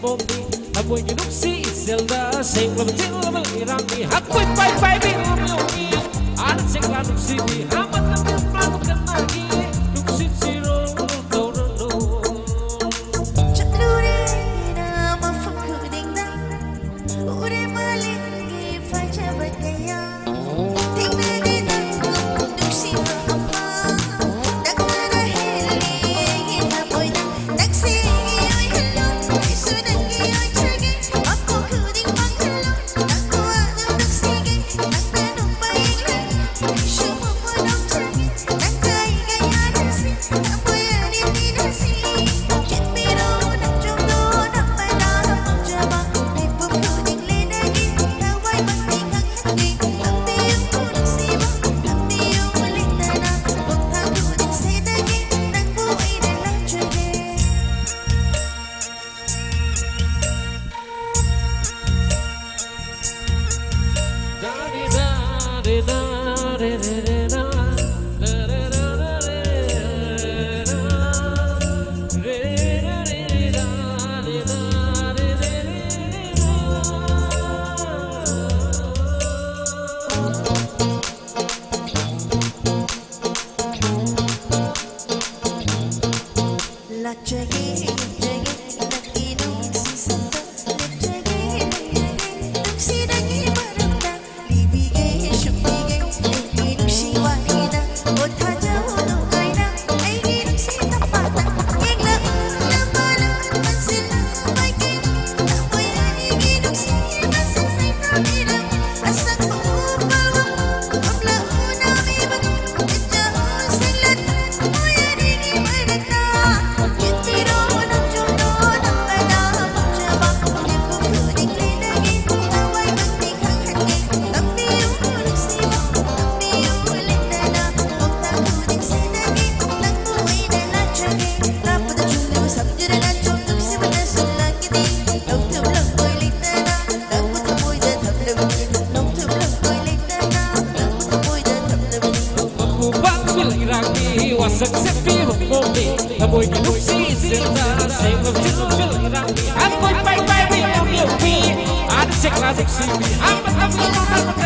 mommy amoy ni nuksi zelda sing love til love irami hakoi pai pai bi umyogi an sing la nuksi bi hamat na plano kanagi nuksi zero no no no chatlure na mafakhu dingna ure malingi faja bataya tingna ni na nuksi amma dakmara heli na boy taxi oi hello isunangi oi chagi apko khuding mangalo nakko anu nuksi ge nakno pai shumo monok chagi nakai gaya nasi apoy ani ni nasi kitmiro nakjumdo nakpada jaba nipu khuding le nagi nawai mati kang handi ambi yung nuksi ba ambi yung lindana bukha khuding se nagi nang buhay na lang chagi da di da di da di di di da da da da da re da re da di di da di da di di la chagi chagi nakino sisanta la chagi nuksi nagi maranda libige shumige nuksi warina otha jawno kaina aigi nuksi tapata yegla na bala mansila maiki namoyani gi nuksi masasay kamila asak upawa abla una miba itjaho silat moyani gi maranda kitiro nakjuno nakpada jaba nipu khuding le nagi nawai mati kang handi ambi yung nuksi ba ambi yung lindana bukha khuding se nagi nang buhay na lang chagi rapada chuli mo sabjura na chum nuksi ba na sulangiti nong tum lang ko'y lindana nang mutamoy na tamlabini nong tum lang ko'y lindana nang mutamoy na tamlabini Mabubang bilang iraki wasak sepi mommy amoy ni nuksi zelda sing love til love irami hakoi pai pai bi umyogi an sing la nuksi bi hamat na plano